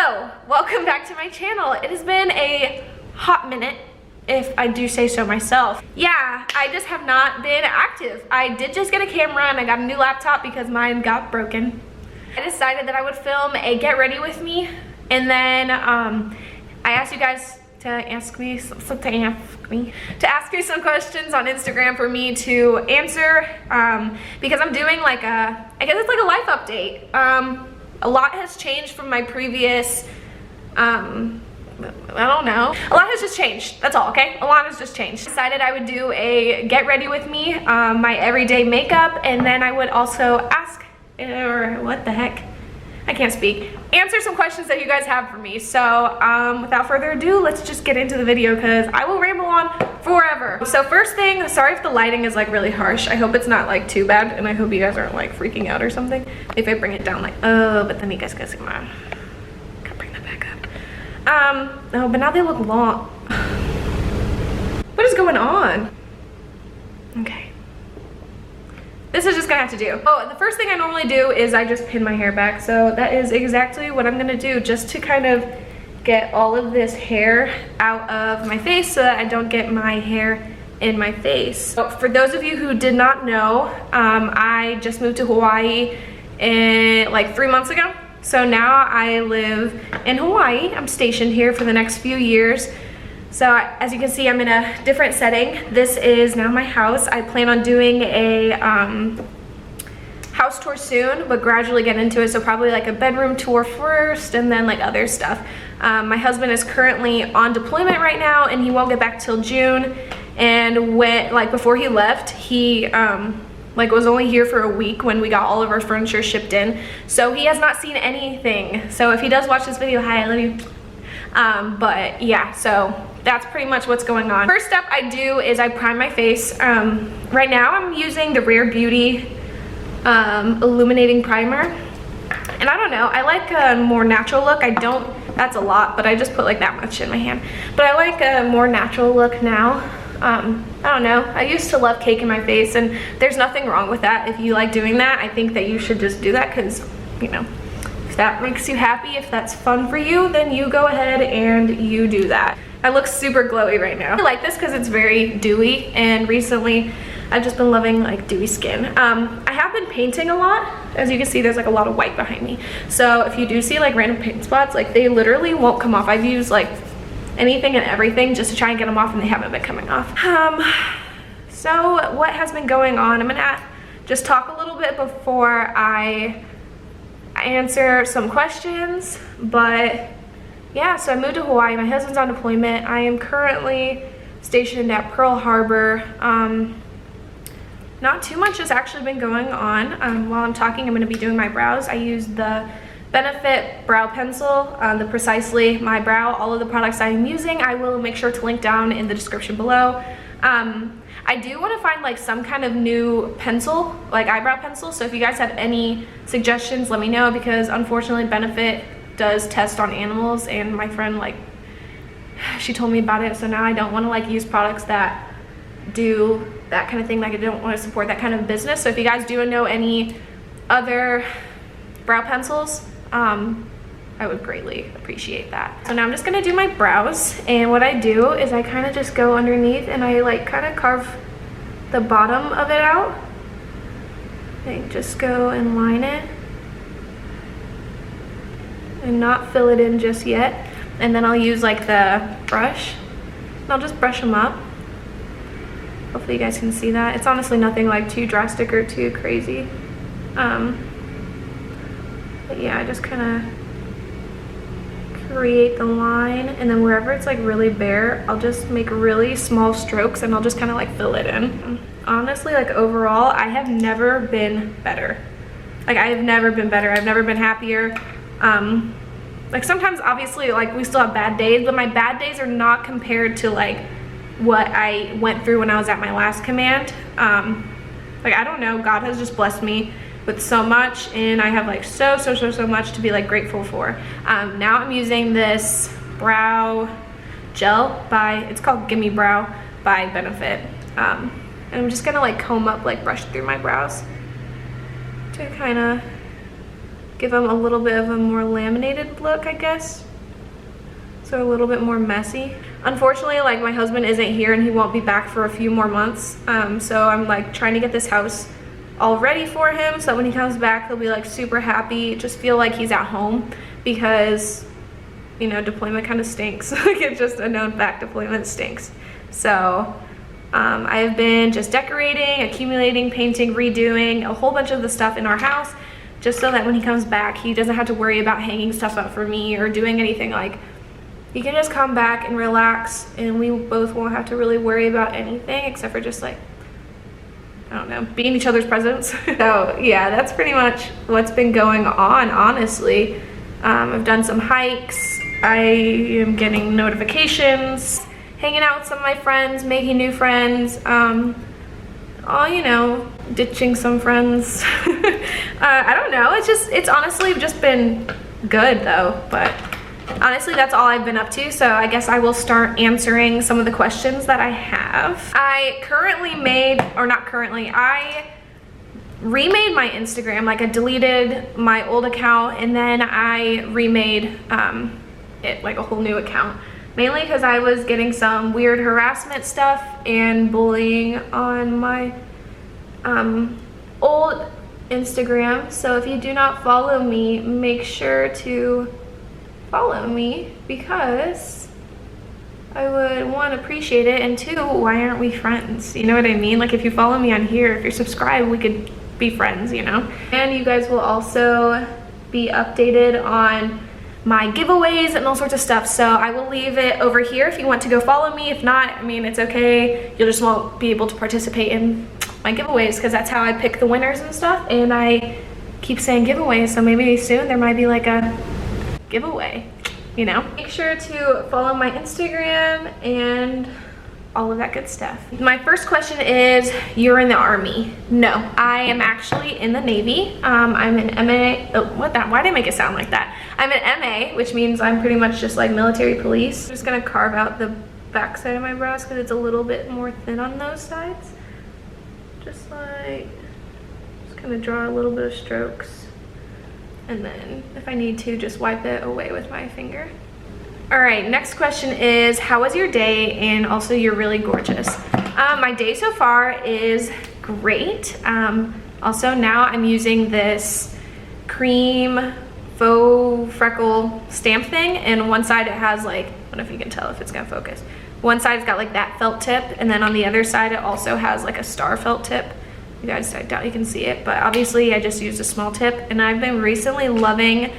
Hello, welcome back to my channel. It has been a hot minute, if I do say so myself. Yeah, I just have not been active. I did just get a camera and I got a new laptop because mine got broken. I decided that I would film a get ready with me, and then I asked you guys to ask me some questions on Instagram for me to answer, because I'm doing like I guess it's like a life update. A lot has changed from my previous, I don't know. A lot has just changed, that's all, okay? A lot has just changed. I decided I would do a get ready with me, my everyday makeup, and then I would also ask, or what the heck? I can't speak. Answer some questions that you guys have for me. So without further ado, let's just get into the video because I will ramble on forever. So first thing, sorry if the lighting is like really harsh. I hope it's not like too bad, and I hope you guys aren't like freaking out or something if I bring it down like, oh, but then you guys gotta see my, gotta bring that back up. No, but now they look long. What is going on? Okay. This is just gonna have to do. Oh, the first thing I normally do is I just pin my hair back. So that is exactly what I'm gonna do, just to kind of get all of this hair out of my face so that I don't get my hair in my face. So for those of you who did not know, I just moved to Hawaii like 3 months ago. So now I live in Hawaii. I'm stationed here for the next few years. So as you can see, I'm in a different setting. This is now my house. I plan on doing a house tour soon, but gradually get into it. So probably like a bedroom tour first and then like other stuff. My husband is currently on deployment right now and he won't get back till June. And when, like before he left, he like was only here for a week when we got all of our furniture shipped in. So he has not seen anything. So if he does watch this video, hi, I love you. But yeah, so that's pretty much what's going on. First step I do is I prime my face. Right now I'm using the Rare Beauty illuminating primer. And I don't know, I like a more natural look. That's a lot, but I just put like that much in my hand. But I like a more natural look now. I don't know, I used to love cake in my face, and there's nothing wrong with that. If you like doing that, I think that you should just do that because, you know, if that makes you happy, if that's fun for you, then you go ahead and you do that. I look super glowy right now. I like this because it's very dewy, and recently I've just been loving like dewy skin. I have been painting a lot. As you can see, there's like a lot of white behind me. So if you do see like random paint spots, like they literally won't come off. I've used like anything and everything just to try and get them off, and they haven't been coming off. So what has been going on? I'm gonna just talk a little bit before I answer some questions. But yeah, so I moved to Hawaii. My husband's on deployment. I am currently stationed at Pearl Harbor. Not too much has actually been going on. While I'm talking, I'm going to be doing my brows. I use the Benefit brow pencil, the Precisely My Brow. All of the products I'm using, I will make sure to link down in the description below. I do want to find like some kind of new pencil, like eyebrow pencil. So if you guys have any suggestions, let me know, because unfortunately Benefit does test on animals, and my friend, like, she told me about it. So now I don't want to like use products that do that kind of thing. Like, I don't want to support that kind of business. So if you guys do know any other brow pencils, I would greatly appreciate that. So now I'm just gonna do my brows, and what I do is I kind of just go underneath and I like kind of carve the bottom of it out. I just go and line it and not fill it in just yet. And then I'll use like the brush and I'll just brush them up. Hopefully you guys can see that. It's honestly nothing like too drastic or too crazy. But yeah, I just kind of create the line, and then wherever it's like really bare, I'll just make really small strokes and I'll just kind of like fill it in. Honestly, like overall, I have never been better. Like, I have never been better. I've never been happier. Like sometimes obviously like we still have bad days, but my bad days are not compared to like what I went through when I was at my last command. Like, I don't know, God has just blessed me with so much, and I have like so much to be like grateful for. Now I'm using this brow gel it's called Gimme Brow by Benefit. And I'm just gonna like comb up, like brush through my brows to kind of give them a little bit of a more laminated look, I guess. So a little bit more messy. Unfortunately, like my husband isn't here and he won't be back for a few more months. So I'm like trying to get this house all ready for him so that when he comes back, he'll be like super happy, just feel like he's at home, because you know, deployment kind of stinks. Like, it's just a known fact, deployment stinks. So I've been just decorating, accumulating, painting, redoing a whole bunch of the stuff in our house, just so that when he comes back, he doesn't have to worry about hanging stuff up for me or doing anything. Like, he can just come back and relax, and we both won't have to really worry about anything except for just like, I don't know, being each other's presents. So yeah, that's pretty much what's been going on, honestly. I've done some hikes. I am getting notifications, hanging out with some of my friends, making new friends, all, you know, ditching some friends. I don't know, it's honestly just been good though, but honestly that's all I've been up to. So I guess I will start answering some of the questions that I have. I remade my Instagram. Like, I deleted my old account and then I remade it like a whole new account, mainly because I was getting some weird harassment stuff and bullying on my old Instagram. So if you do not follow me, make sure to follow me, because I would, one, appreciate it, and two, why aren't we friends? You know what I mean? Like, if you follow me on here, if you're subscribed, we could be friends, you know? And you guys will also be updated on my giveaways and all sorts of stuff. So I will leave it over here if you want to go follow me. If not, I mean, it's okay. You'll just won't be able to participate in my giveaways, because that's how I pick the winners and stuff. And I keep saying giveaways, so maybe soon there might be like a giveaway, you know? Make sure to follow my Instagram and all of that good stuff. My first question is, you're in the Army? No, I am actually in the Navy. I'm an MA, why did I make it sound like that? I'm an MA, which means I'm pretty much just like military police. I'm just gonna carve out the back side of my brows because it's a little bit more thin on those sides. Just gonna draw a little bit of strokes. And then if I need to, just wipe it away with my finger. All right, next question is, how was your day? And also, you're really gorgeous. My day so far is great. Also, now I'm using this Crème faux freckle stamp thing, and one side it has like, I don't know if you can tell if it's gonna focus. One side's got like that felt tip, and then on the other side it also has like a star felt tip. You guys, I doubt you can see it, but obviously I just used a small tip, and I've been recently loving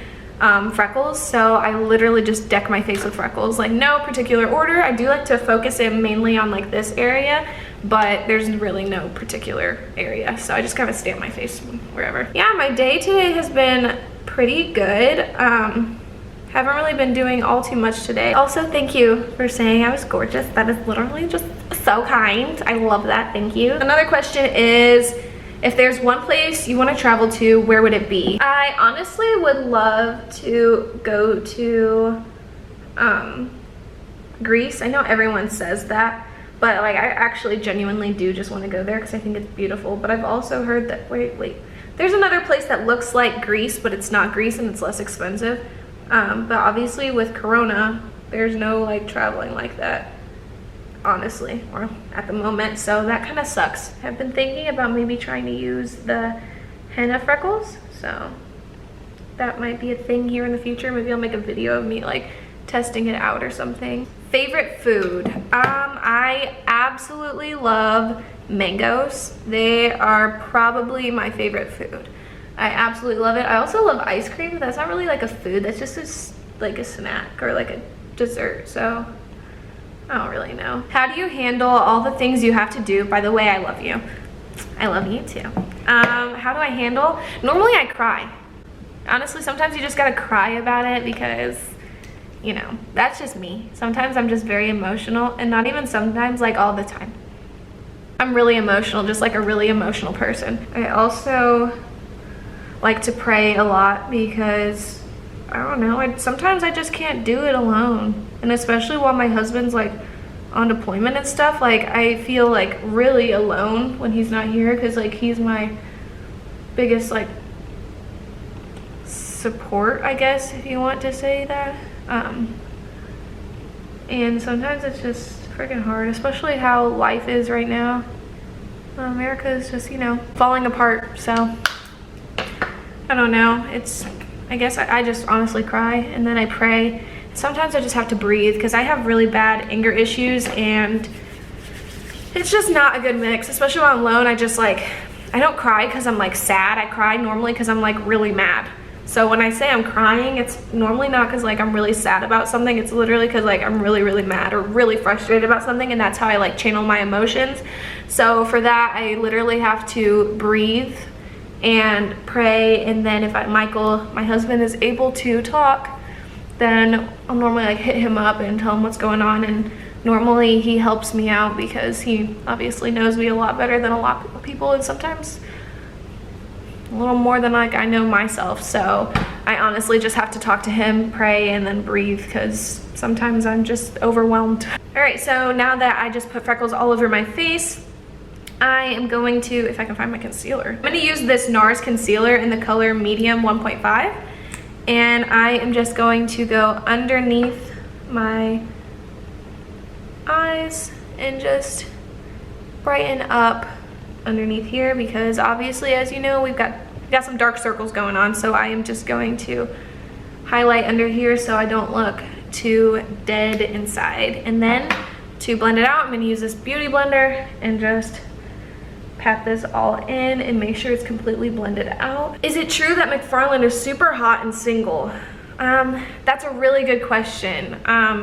freckles, so I literally just deck my face with freckles. Like, no particular order. I do like to focus it mainly on like this area, but there's really no particular area, so I just kind of stamp my face wherever. Yeah, my day today has been pretty good. Haven't really been doing all too much today. Also, thank you for saying I was gorgeous. That is literally just so kind. I love that. Thank you. Another question is, if there's one place you want to travel to, where would it be? I honestly would love to go to Greece. I know everyone says that, but like, I actually genuinely do just want to go there because I think it's beautiful. But I've also heard that, wait, there's another place that looks like Greece, but it's not Greece and it's less expensive. But obviously with Corona, there's no like traveling like that, honestly, or at the moment, so that kind of sucks. I've been thinking about maybe trying to use the henna freckles, so that might be a thing here in the future. Maybe I'll make a video of me like testing it out or something. Favorite food? I absolutely love mangoes. They are probably my favorite food. I absolutely love it. I also love ice cream, but that's not really like a food. That's just like a snack or like a dessert, so I don't really know. How do you handle all the things you have to do? By the way, I love you. I love you too. How do I handle? Normally I cry. Honestly, sometimes you just gotta cry about it because, you know, that's just me. Sometimes I'm just very emotional, and not even sometimes, like all the time. I'm really emotional, just like a really emotional person. I also like to pray a lot because, I don't know, sometimes I just can't do it alone. And especially while my husband's like on deployment and stuff, like I feel like really alone when he's not here, because like he's my biggest like support, I guess, if you want to say that. And sometimes it's just freaking hard, especially how life is right now. America is just, you know, falling apart. So I don't know. I guess I just honestly cry and then I pray. Sometimes I just have to breathe because I have really bad anger issues and it's just not a good mix, especially when I'm alone. I just like, I don't cry because I'm like sad. I cry normally because I'm like really mad. So when I say I'm crying, it's normally not because like I'm really sad about something. It's literally because like I'm really, really mad or really frustrated about something, and that's how I like channel my emotions. So for that, I literally have to breathe and pray, and then if Michael, my husband, is able to talk, then I'll normally like hit him up and tell him what's going on, and normally he helps me out because he obviously knows me a lot better than a lot of people, and sometimes a little more than like I know myself. So I honestly just have to talk to him, pray, and then breathe because sometimes I'm just overwhelmed. All right, so now that I just put freckles all over my face, I am going to, if I can find my concealer, I'm going to use this NARS concealer in the color medium 1.5, and I am just going to go underneath my eyes and just brighten up underneath here, because obviously, as you know, we've got some dark circles going on. So I am just going to highlight under here so I don't look too dead inside. And then to blend it out, I'm going to use this beauty blender and just pat this all in and make sure it's completely blended out. Is it true that McFarland is super hot and single? That's a really good question. I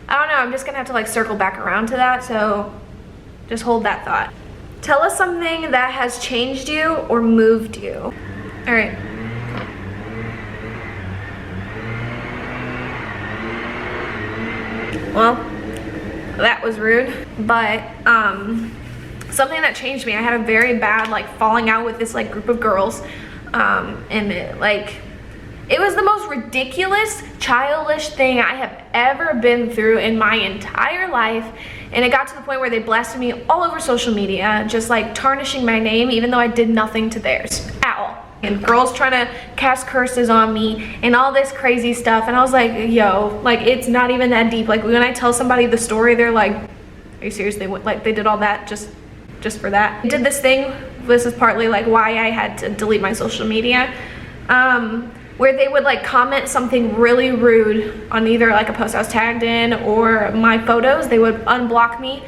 don't know, I'm just gonna have to like circle back around to that, so just hold that thought. Tell us something that has changed you or moved you. All right. Well, that was rude, but something that changed me, I had a very bad like falling out with this like group of girls, and it was the most ridiculous, childish thing I have ever been through in my entire life. And it got to the point where they blasted me all over social media, just like tarnishing my name, even though I did nothing to theirs at all. And girls trying to cast curses on me and all this crazy stuff. And I was like, yo, like, it's not even that deep. Like, when I tell somebody the story, they're like, are you serious? They did all that just for that. I did this thing, this is partly like why I had to delete my social media, where they would like comment something really rude on either like a post I was tagged in or my photos. They would unblock me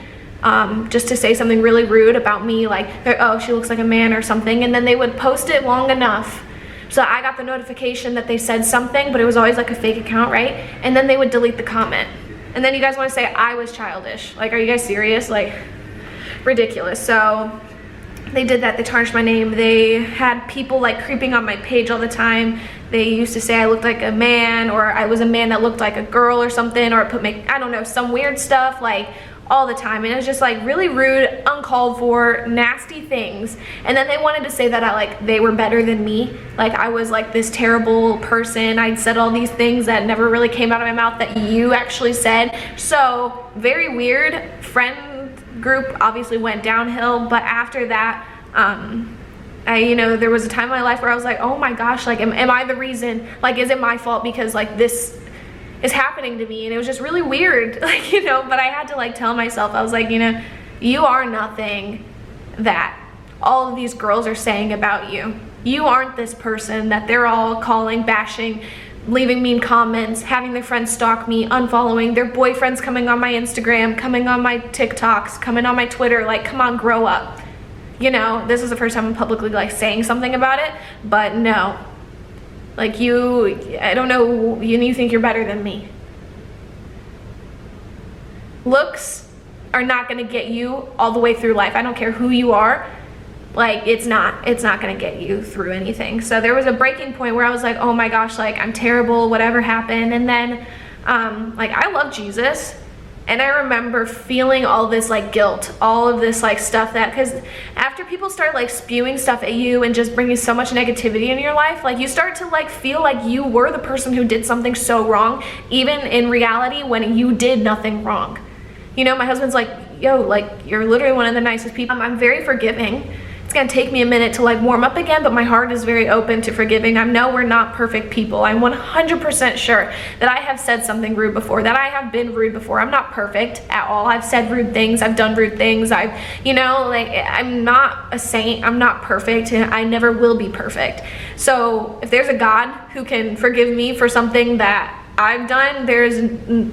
just to say something really rude about me, like, oh, she looks like a man or something, and then they would post it long enough so I got the notification that they said something, but it was always like a fake account, right? And then they would delete the comment. And then you guys want to say I was childish. Like, are you guys serious? Like, ridiculous. So they did that. They tarnished my name. They had people like creeping on my page all the time. They used to say I looked like a man, or I was a man that looked like a girl or something, or put I don't know, some weird stuff like all the time. And it was just like really rude, uncalled for, nasty things. And then they wanted to say that they were better than me. Like I was like this terrible person. I'd said all these things that never really came out of my mouth that you actually said. So very weird. Friend group obviously went downhill, but after that, there was a time in my life where I was like, oh my gosh, like, am I the reason? Like, is it my fault because like this is happening to me? And it was just really weird, like, but I had to like tell myself, I was like, you are nothing that all of these girls are saying about you. You aren't this person that they're all calling, bashing, leaving mean comments, having their friends stalk me, unfollowing, their boyfriends coming on my Instagram, coming on my TikToks, coming on my Twitter. Like, come on, grow up. This is the first time I'm publicly like saying something about it, but no. Like I don't know, you think you're better than me. Looks are not gonna get you all the way through life. I don't care who you are. Like, it's not gonna get you through anything. So there was a breaking point where I was like, oh my gosh, like, I'm terrible, whatever happened. And then, like, I love Jesus. And I remember feeling all this like guilt, all of this like stuff because after people start like spewing stuff at you and just bringing so much negativity in your life, like you start to like feel like you were the person who did something so wrong, even in reality when you did nothing wrong. My husband's like, yo, like, you're literally one of the nicest people. I'm very forgiving. It's gonna take me a minute to like warm up again, but my heart is very open to forgiving. I know we're not perfect people. I'm 100% sure that I have said something rude before, that I have been rude before. I'm not perfect at all. I've said rude things, I've done rude things. You know, like, I'm not a saint, I'm not perfect, and I never will be perfect. So if there's a God who can forgive me for something that I've done, there's,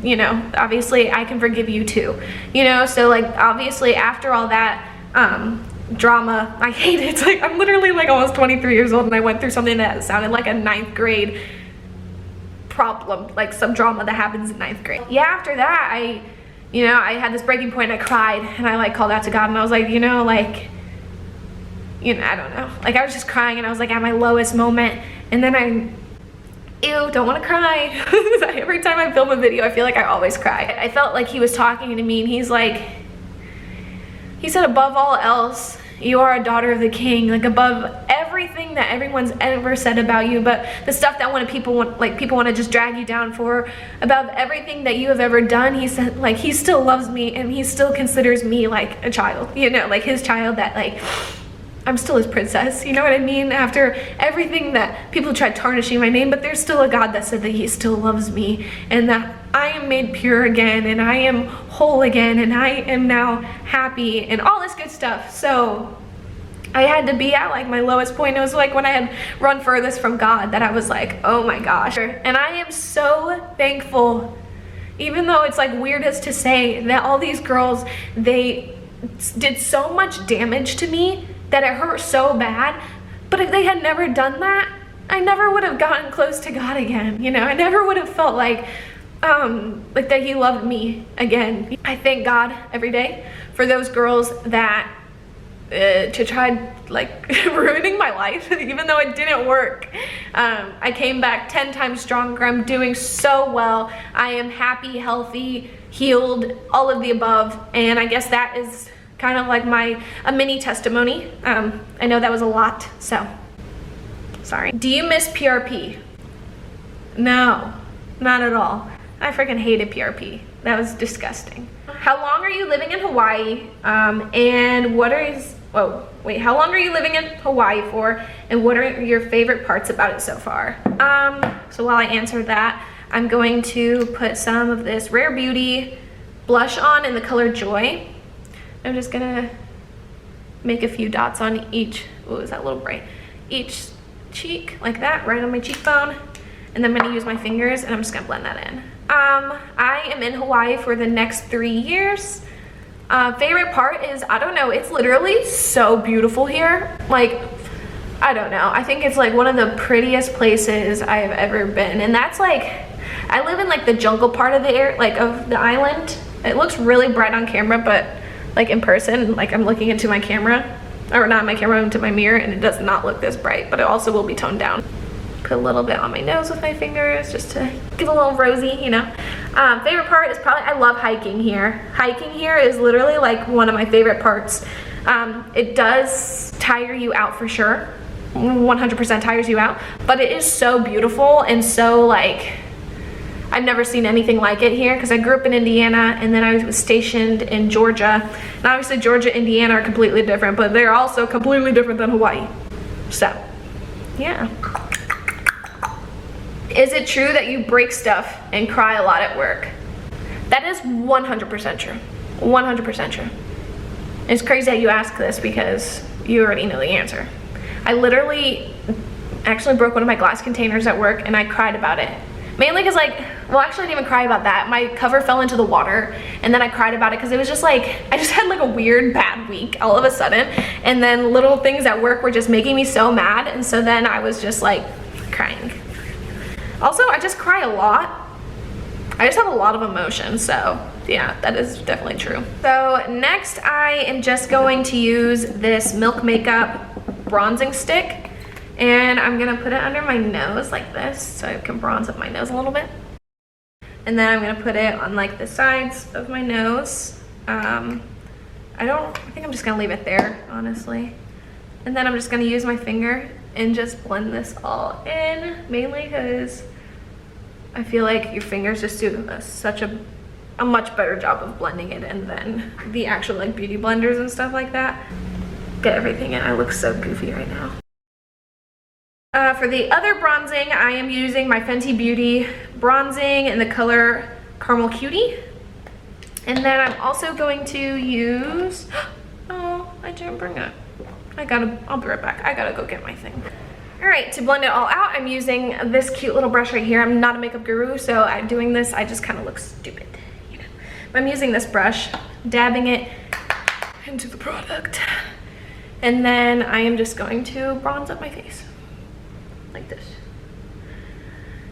you know, obviously I can forgive you too, you know. So like, obviously after all that drama, I hate it. It's like, I'm literally like almost 23 years old and I went through something that sounded like a 9th grade problem, like some drama that happens in 9th grade. Yeah, after that, I had this breaking point. I cried and I like called out to God and I was like, you know, like, you know, I don't know, like I was just crying and I was like at my lowest moment, and then ew, don't want to cry. Every time I film a video, I feel like I always cry. I felt like he was talking to me and he said, above all else, you are a daughter of the king, like above everything that everyone's ever said about you, but the stuff that people want to just drag you down for, above everything that you have ever done, he said, like, he still loves me and he still considers me like a child, you know, like his child, that like, I'm still his princess, you know what I mean? After everything that people tried tarnishing my name, but there's still a God that said that he still loves me and that I am made pure again and I am whole again and I am now happy and all this good stuff. So I had to be at like my lowest point. It was like when I had run furthest from God that I was like, oh my gosh. And I am so thankful, even though it's like weirdest to say, that all these girls, they did so much damage to me that it hurt so bad. But if they had never done that, I never would have gotten close to God again, you know. I never would have felt like that he loved me again. I thank God every day for those girls that tried like ruining my life, even though it didn't work. I came back 10 times stronger. I'm doing so well. I am happy, healthy, healed, all of the above. And I guess that is kind of like a mini testimony. I know that was a lot, so sorry. Do you miss PRP? No, not at all. I freaking hated PRP. That was disgusting. How long are you living in Hawaii? And what are how long are you living in Hawaii for? And what are your favorite parts about it so far? So while I answer that, I'm going to put some of this Rare Beauty blush on in the color Joy. I'm just gonna make a few dots on each, oh, is that a little bright? Each cheek, like that, right on my cheekbone. And then I'm gonna use my fingers and I'm just gonna blend that in. I am in Hawaii for the next 3 years. Favorite part is, I don't know, it's literally so beautiful here. Like, I don't know, I think it's like one of the prettiest places I have ever been. And that's like, I live in like the jungle part of the island. It looks really bright on camera, but like in person, like I'm looking into my camera, or not my camera, into my mirror, and it does not look this bright, but it also will be toned down. Put a little bit on my nose with my fingers just to give a little rosy, you know. Favorite part is probably, I love hiking here. Hiking here is literally like one of my favorite parts. It does tire you out for sure, 100% tires you out, but it is so beautiful and so like, I've never seen anything like it here because I grew up in Indiana and then I was stationed in Georgia. And obviously Georgia, Indiana are completely different, but they're also completely different than Hawaii. So, yeah. Is it true that you break stuff and cry a lot at work? That is 100% true. 100% true. It's crazy that you ask this because you already know the answer. I literally actually broke one of my glass containers at work and I cried about it. Mainly because like, well, actually I didn't even cry about that. My cover fell into the water and then I cried about it because it was just like, I just had like a weird bad week all of a sudden. And then little things at work were just making me so mad. And so then I was just like crying. Also, I just cry a lot. I just have a lot of emotion. So yeah, that is definitely true. So next I am just going to use this Milk Makeup bronzing stick. And I'm gonna put it under my nose like this so I can bronze up my nose a little bit. And then I'm gonna put it on like the sides of my nose. I think I'm just gonna leave it there, honestly. And then I'm just gonna use my finger and just blend this all in, mainly because I feel like your fingers just do such a much better job of blending it in than the actual like beauty blenders and stuff like that. get everything in. I look so goofy right now. For the other bronzing, I am using my Fenty Beauty bronzing in the color Caramel Cutie. And then I'm also going to use, oh, I didn't bring it. I'll be right back. I gotta go get my thing. All right, to blend it all out, I'm using this cute little brush right here. I'm not a makeup guru, so I'm doing this, I just kind of look stupid, you know. I'm using this brush, dabbing it into the product. And then I am just going to bronze up my face, like this.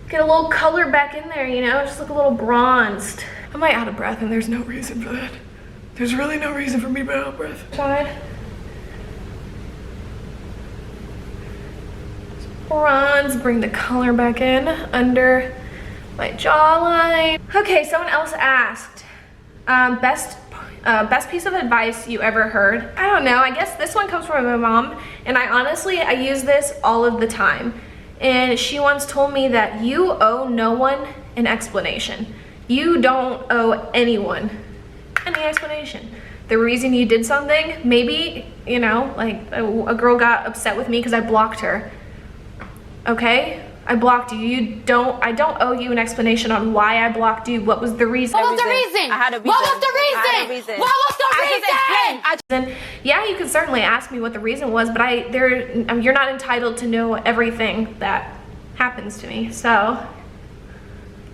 Get a little color back in there, you know, just look a little bronzed. Am I out of breath? And there's no reason for that. There's really no reason for me to be out of breath. Side. Bronze, bring the color back in under my jawline. Okay, someone else asked, best piece of advice you ever heard. I don't know, I guess this one comes from my mom, and I use this all of the time. And she once told me that you owe no one an explanation. You don't owe anyone any explanation. The reason you did something, maybe, you know, like a girl got upset with me because I blocked her. Okay, I blocked you. I don't owe you an explanation on why I blocked you. What was the reason? What was the reason? I had a reason. What was the reason? What was the reason? Yeah, you can certainly ask me what the reason was, but you're not entitled to know everything that happens to me. So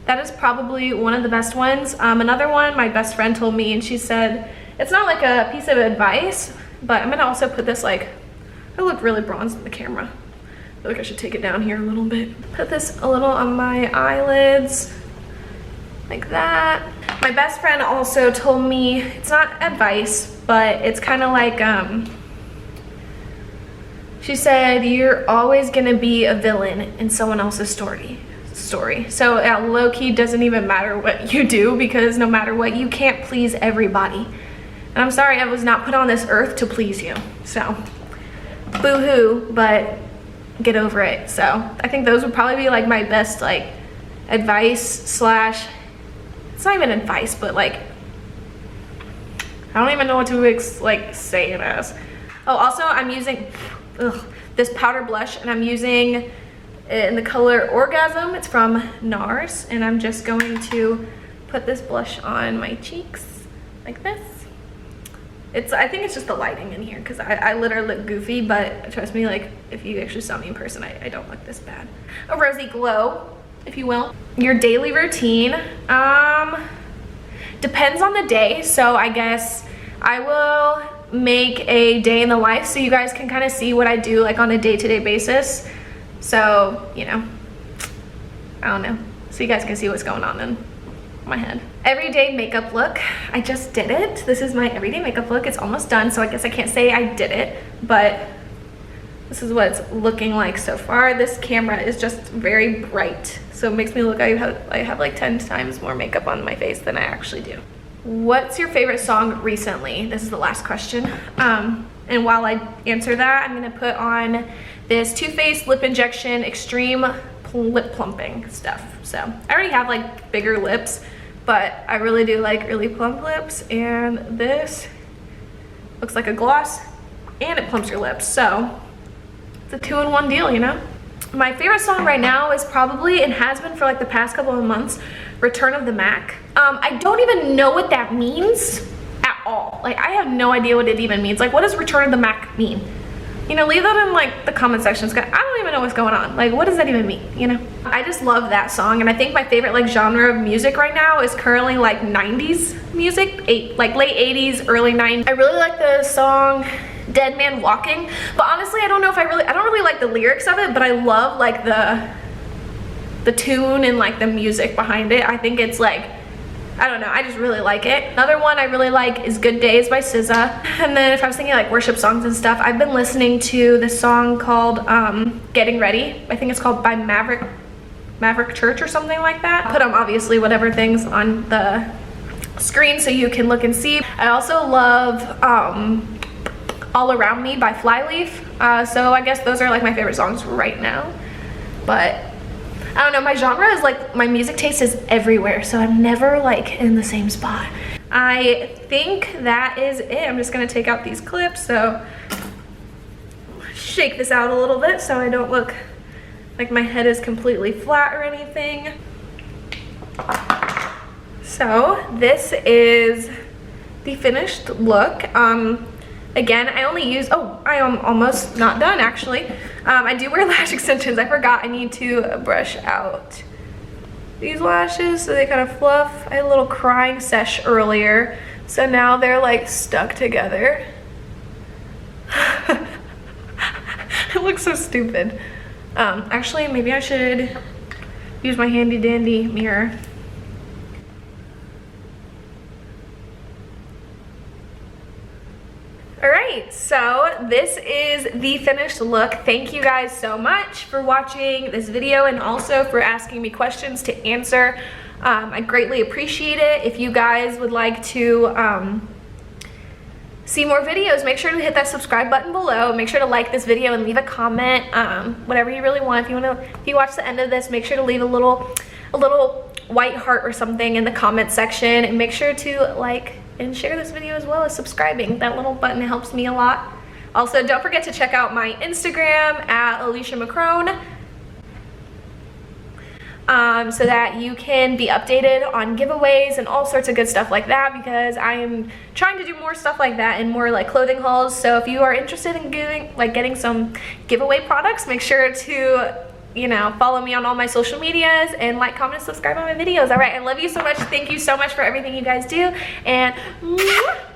that is probably one of the best ones. Another one my best friend told me, and she said, it's not like a piece of advice, but I'm gonna also put this, like, I look really bronzed in the camera. I feel like I should take it down here a little bit. Put this a little on my eyelids, like that. My best friend also told me, it's not advice, but it's kind of like, she said, you're always gonna be a villain in someone else's story. So low-key doesn't even matter what you do, because no matter what, you can't please everybody. And I'm sorry, I was not put on this earth to please you. So, boo-hoo, but get over it. So I think those would probably be like my best, like, advice slash, it's not even advice, but like, I don't even know what to like say it as. Oh, also I'm using this powder blush, and I'm using it in the color Orgasm. It's from NARS, and I'm just going to put this blush on my cheeks like this. I think it's just the lighting in here, because I literally look goofy, but trust me, like, if you actually saw me in person, I don't look this bad. A rosy glow, if you will. Your daily routine, depends on the day, so I guess I will make a day in the life so you guys can kind of see what I do, like, on a day-to-day basis. So, you know, I don't know, so you guys can see what's going on in my head. Everyday makeup look, I just did it. This is my everyday makeup look. It's almost done, so I guess I can't say I did it, but this is what it's looking like so far. This camera is just very bright, so it makes me look like I have like 10 times more makeup on my face than I actually do. What's your favorite song recently? This is the last question. And while I answer that, I'm gonna put on this Too Faced Lip Injection Extreme Lip Plumping stuff. So I already have like bigger lips, but I really do like really plump lips, and this looks like a gloss and it plumps your lips, so it's a 2-in-1 deal, you know? My favorite song right now is probably, and has been for like the past couple of months, Return of the Mac. I don't even know what that means at all. Like, I have no idea what it even means. Like, what does Return of the Mac mean? You know, leave that in like the comment sections. I don't even know what's going on. Like, what does that even mean, you know? I just love that song, and I think my favorite like genre of music right now is currently like 90s music, like late 80s, early 90s. I really like the song Dead Man Walking, but honestly I don't really like the lyrics of it, but I love like the tune and like the music behind it. I think it's like, I don't know, I just really like it. Another one I really like is Good Days by SZA. And then if I was thinking like worship songs and stuff, I've been listening to this song called Getting Ready. I think it's called by Maverick Church or something like that. Put obviously whatever things on the screen so you can look and see. I also love All Around Me by Flyleaf. So I guess those are like my favorite songs right now. But I don't know, my genre is like, my music taste is everywhere, so I'm never like in the same spot. I think that is it. I'm just gonna take out these clips, so shake this out a little bit so I don't look like my head is completely flat or anything. So this is the finished look. Again, I only use, oh, I am almost not done actually. I do wear lash extensions. I forgot I need to brush out these lashes so they kind of fluff. I had a little crying sesh earlier, so now they're like stuck together. It looks so stupid. Actually, maybe I should use my handy dandy mirror. Alright, so this is the finished look. Thank you guys so much for watching this video and also for asking me questions to answer. I greatly appreciate it. If you guys would like to see more videos, make sure to hit that subscribe button below. Make sure to like this video and leave a comment, whatever you really want. If you watch the end of this, make sure to leave a little white heart or something in the comment section, and make sure to like and share this video as well as subscribing. That little button helps me a lot. Also, don't forget to check out my Instagram at Alicia Macron, so that you can be updated on giveaways and all sorts of good stuff like that, because I am trying to do more stuff like that and more like clothing hauls. So if you are interested in getting some giveaway products, make sure to, you know, follow me on all my social medias and like, comment, and subscribe on my videos. All right, I love you so much. Thank you so much for everything you guys do, and mwah!